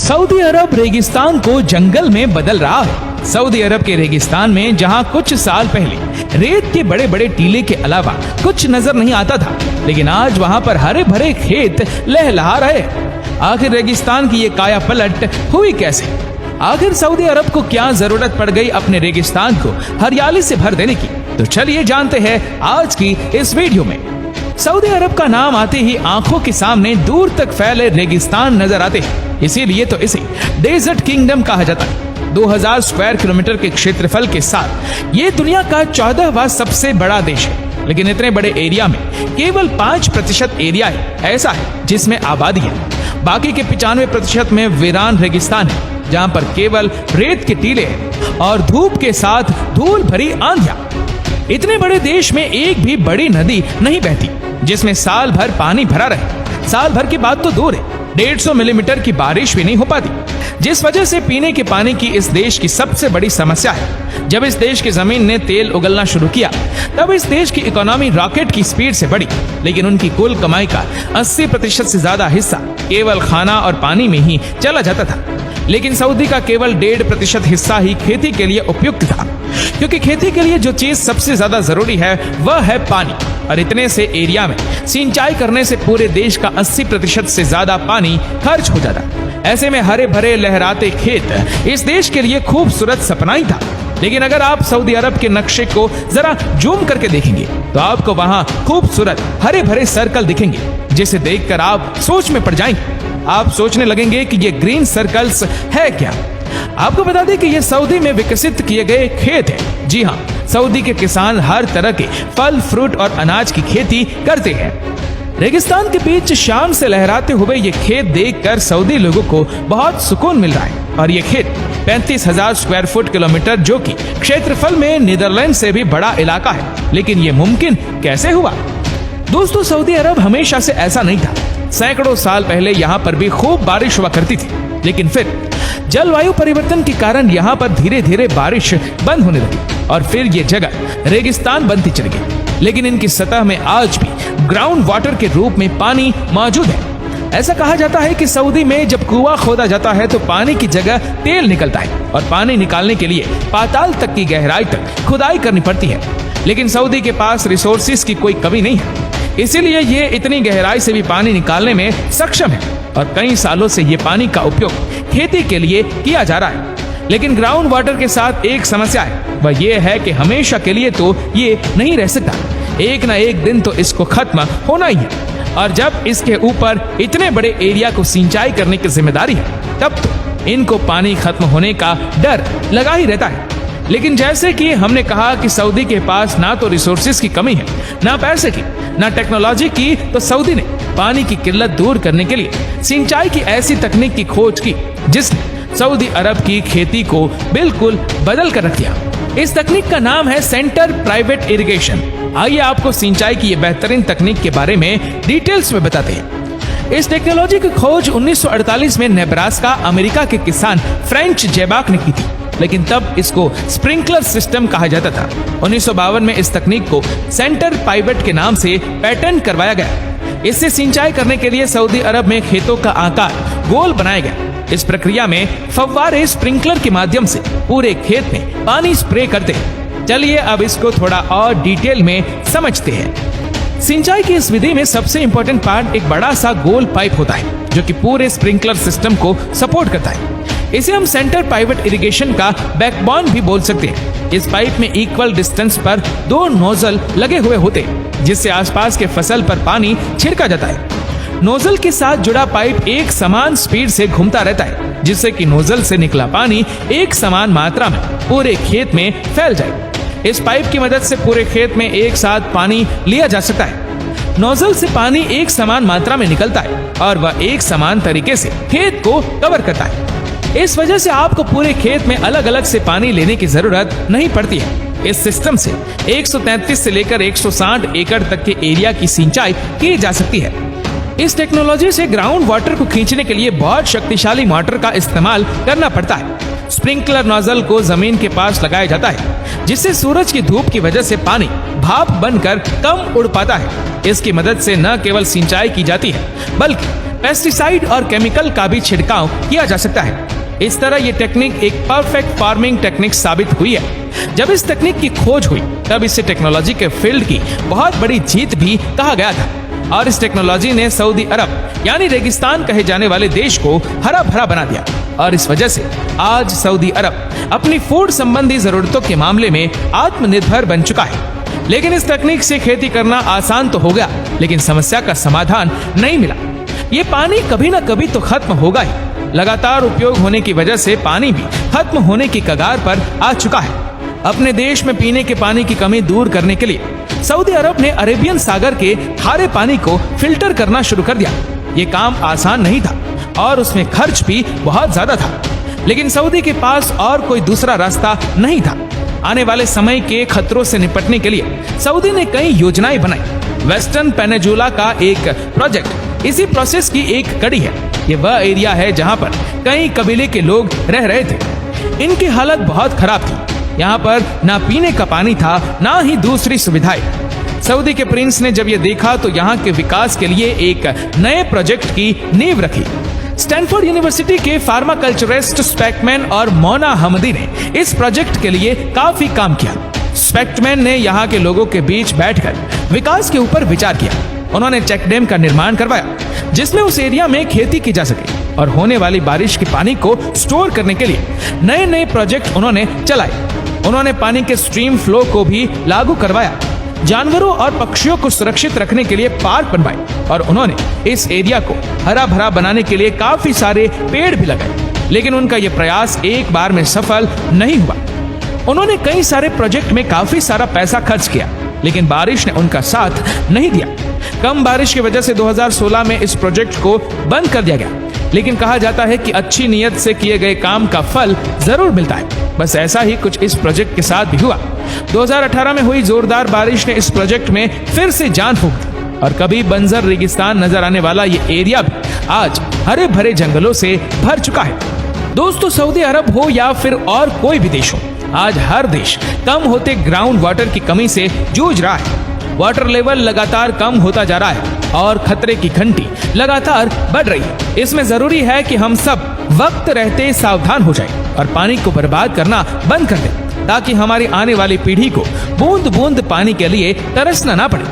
Saudi अरब रेगिस्तान को जंगल में बदल रहा है। सऊदी अरब के रेगिस्तान में जहां कुछ साल पहले रेत के बड़े बड़े टीले के अलावा कुछ नजर नहीं आता था, लेकिन आज वहां पर हरे भरे खेत लहलहा रहे। आखिर रेगिस्तान की ये काया पलट हुई कैसे? आखिर सऊदी अरब को क्या जरूरत पड़ गई अपने रेगिस्तान को हरियाली से भर देने की? तो चलिए जानते हैं आज की इस वीडियो में। सऊदी अरब का नाम आते ही आंखों के सामने दूर तक फैले रेगिस्तान नजर आते हैं, इसीलिए तो इसे डेजर्ट किंगडम कहा जाता है। 2000 स्क्वायर किलोमीटर के क्षेत्रफल के साथ ये दुनिया का 14वां सबसे बड़ा देश है, लेकिन इतने बड़े एरिया में केवल 5% एरिया ऐसा है जिसमें आबादी है। बाकी के 95% में वीरान रेगिस्तान है, जहां पर केवल रेत के टीले हैं और धूप के साथ धूल भरी आंधियां। इतने बड़े देश में एक भी बड़ी नदी नहीं बहती जिसमें साल भर पानी भरा रहे। साल भर की बात तो दूर है, 150 मिलीमीटर की बारिश भी नहीं हो पाती, जिस वजह से पीने के पानी की इस देश की सबसे बड़ी समस्या है। जब इस देश की जमीन ने तेल उगलना शुरू किया, तब इस देश की इकोनॉमी रॉकेट की स्पीड से बढ़ी, लेकिन उनकी कुल कमाई का 80% से ज्यादा हिस्सा केवल खाना और पानी में ही चला जाता था। लेकिन सऊदी का केवल 1.5% हिस्सा ही खेती के लिए उपयुक्त था, क्योंकि खेती के लिए जो चीज सबसे ज्यादा जरूरी है वह है पानी। और इतने से एरिया में सिंचाई करने से पूरे देश का 80% से ज्यादा पानी खर्च हो जाता। ऐसे में हरे भरे लहराते खेत इस देश के लिए खूबसूरत सपना ही था। लेकिन अगर आप सऊदी अरब के नक्शे को जरा जूम करके देखेंगे तो आपको वहां खूबसूरत हरे भरे सर्कल दिखेंगे, जिसे देखकर आप सोच में पड़ जाएंगे। आप सोचने लगेंगे कि ये ग्रीन सर्कल्स है क्या? आपको बता दें कि ये सऊदी में विकसित किए गए खेत हैं। जी हाँ, सऊदी के किसान हर तरह के फल, फ्रूट और अनाज की खेती करते हैं। रेगिस्तान के बीच शाम से लहराते हुए ये खेत देखकर सऊदी लोगों को बहुत सुकून मिल रहा है। और ये खेत 35,000 स्क्वायर फुट किलोमीटर, जो कि क्षेत्रफल में नीदरलैंड से भी बड़ा इलाका है। लेकिन ये मुमकिन कैसे हुआ? दोस्तों, सऊदी अरब हमेशा से ऐसा नहीं था। सैकड़ों साल पहले यहाँ पर भी खूब बारिश हुआ करती थी, लेकिन फिर जलवायु परिवर्तन के कारण यहाँ पर धीरे धीरे बारिश बंद होने लगी और फिर ये जगह रेगिस्तान बनती चली गई। लेकिन इनकी सतह में आज भी ग्राउंड वाटर के रूप में पानी मौजूद है। ऐसा कहा जाता है कि सऊदी में जब कुआं खोदा जाता है तो पानी की जगह तेल निकलता है, और पानी निकालने के लिए पाताल तक की गहराई तक खुदाई करनी पड़ती है। लेकिन सऊदी के पास रिसोर्सेज की कोई कमी नहीं है, इसीलिए ये इतनी गहराई से भी पानी निकालने में सक्षम है और कई सालों से ये पानी का उपयोग खेती के लिए किया जा रहा है। लेकिन ग्राउंड वाटर के साथ एक समस्या है, वह ये है कि हमेशा के लिए तो ये नहीं रह सकता। एक ना एक दिन तो इसको खत्म होना ही है, और जब इसके ऊपर इतने बड़े एरिया को सिंचाई करने की जिम्मेदारी है, तब तो इनको पानी खत्म होने का डर लगा ही रहता है। लेकिन जैसे कि हमने कहा कि सऊदी के पास ना तो रिसोर्सेज की कमी है, ना पैसे की, ना टेक्नोलॉजी की, तो सऊदी ने पानी की किल्लत दूर करने के लिए सिंचाई की ऐसी तकनीक की खोज की जिसने सऊदी अरब की खेती को बिल्कुल बदल कर रख दिया। इस तकनीक का नाम है सेंटर पाइवेट इरिगेशन। आइए आपको सिंचाई की ये बेहतरीन तकनीक के बारे में डिटेल्स में बताते हैं। इस टेक्नोलॉजी की खोज 1948 में नेब्रास्का, अमेरिका के किसान फ्रेंच जेबाक ने की थी, लेकिन तब इसको स्प्रिंकलर सिस्टम कहा जाता था। 1952 में इस तकनीक को सेंटर पाइवेट के नाम से पेटेंट करवाया गया। इससे सिंचाई करने के लिए सऊदी अरब में खेतों का आकार गोल बनाया गया। इस प्रक्रिया में फव्वारे स्प्रिंकलर के माध्यम से पूरे खेत में पानी स्प्रे करते हैं। चलिए अब इसको थोड़ा और डिटेल में समझते हैं। सिंचाई की इस विधि में सबसे इंपॉर्टेंट पार्ट एक बड़ा सा गोल पाइप होता है, जो कि पूरे स्प्रिंकलर सिस्टम को सपोर्ट करता है। इसे हम सेंटर पाइवेट इरिगेशन का बैकबोन भी बोल सकते हैं। इस पाइप में इक्वल डिस्टेंस पर 2 नोजल लगे हुए होते हैं, जिससे आसपास के फसल पर पानी छिड़का जाता है। नोजल के साथ जुड़ा पाइप एक समान स्पीड से घूमता रहता है, जिससे कि नोजल से निकला पानी एक समान मात्रा में पूरे खेत में फैल जाए। इस पाइप की मदद से पूरे खेत में एक साथ पानी लिया जा सकता है। नोजल से पानी एक समान मात्रा में निकलता है और वह एक समान तरीके से खेत को कवर करता है। इस वजह से आपको पूरे खेत में अलग अलग से पानी लेने की जरूरत नहीं पड़ती है। इस सिस्टम से 133 से लेकर 160 एकड़ तक के एरिया की सिंचाई की जा सकती है। इस टेक्नोलॉजी से ग्राउंड वाटर को खींचने के लिए बहुत शक्तिशाली मोटर का इस्तेमाल करना पड़ता है। स्प्रिंकलर नोजल को जमीन के पास लगाया जाता है, जिससे सूरज की धूप की वजह से पानी भाप बनकर कम उड़ पाता है। इसकी मदद से न केवल सिंचाई की जाती है, बल्कि पेस्टिसाइड और केमिकल का भी छिड़काव किया जा सकता है। इस तरह ये टेक्निक एक परफेक्ट फार्मिंग टेक्निक साबित हुई है। जब इस टेक्निक की खोज हुई तब इसे टेक्नोलॉजी के फील्ड की बहुत बड़ी जीत भी कहा गया था। और इस टेक्नोलॉजी ने सऊदी अरब यानी रेगिस्तान कहे जाने वाले देश को हरा भरा बना दिया। और इस वजह से आज सऊदी अरब अपनी फूड संबंधी जरूरतों के मामले में आत्मनिर्भर बन चुका है। लेकिन इस तकनीक से खेती करना आसान तो हो गया, लेकिन समस्या का समाधान नहीं मिला। ये पानी कभी ना कभी तो खत्म होगा ही। लगातार उपयोग होने की वजह से पानी भी खत्म होने की कगार पर आ चुका है। अपने देश में पीने के पानी की कमी दूर करने के लिए सऊदी अरब ने अरेबियन सागर के खारे पानी को फिल्टर करना शुरू कर दिया। ये काम आसान नहीं था और उसमें खर्च भी बहुत ज्यादा था, लेकिन सऊदी के पास और कोई दूसरा रास्ता नहीं था। आने वाले समय के खतरों से निपटने के लिए सऊदी ने कई योजनाएं बनाई। वेस्टर्न पेनिनसुला का एक प्रोजेक्ट इसी प्रोसेस की एक कड़ी है। ये वह एरिया है जहां पर कई कबीले के लोग रह रहे थे। इनकी हालत बहुत खराब थी। यहाँ पर ना पीने का पानी था, ना ही दूसरी सुविधाएं। सऊदी के प्रिंस ने जब ये देखा तो यहाँ के विकास के लिए एक नए प्रोजेक्ट की नींव रखी। स्टैनफोर्ड यूनिवर्सिटी के फार्माकल्चरिस्ट स्पेकमैन और मोना हमदी ने इस प्रोजेक्ट के लिए काफी काम किया। स्पेकमैन ने यहाँ के लोगों के बीच बैठकर विकास के ऊपर विचार किया। उन्होंने चेक डैम का निर्माण करवाया, जिसमें उस एरिया में खेती की जा सके, और होने वाली बारिश के पानी को स्टोर करने के लिए नए नए प्रोजेक्ट उन्होंने चलाए। उन्होंने पानी के स्ट्रीम फ्लो को भी लागू करवाया, जानवरों और पक्षियों को सुरक्षित रखने के लिए पार्क बनवाए, और उन्होंने इस एरिया को हरा भरा बनाने के लिए काफी सारे पेड़ भी लगाए। लेकिन उनका यह प्रयास एक बार में सफल नहीं हुआ। उन्होंने कई सारे प्रोजेक्ट में काफी सारा पैसा खर्च किया, लेकिन बारिश ने उनका साथ नहीं दिया। कम बारिश की वजह से 2016 में इस प्रोजेक्ट को बंद कर दिया गया। लेकिन कहा जाता है कि अच्छी नीयत से किए गए काम का फल जरूर मिलता है। बस ऐसा ही कुछ इस प्रोजेक्ट के साथ भी हुआ। 2018 में हुई जोरदार बारिश ने इस प्रोजेक्ट में फिर से जान फूंक दी, और कभी बंजर रेगिस्तान नजर आने वाला ये एरिया भी आज हरे भरे जंगलों से भर चुका है। दोस्तों, सऊदी अरब हो या फिर और कोई भी देश हो, आज हर देश कम होते ग्राउंड वाटर की कमी से जूझ रहा है। वाटर लेवल लगातार कम होता जा रहा है और खतरे की घंटी लगातार बढ़ रही है। इसमें जरूरी है कि हम सब वक्त रहते सावधान हो जाएं और पानी को बर्बाद करना बंद कर दें, ताकि हमारी आने वाली पीढ़ी को बूंद बूंद पानी के लिए तरसना ना पड़े।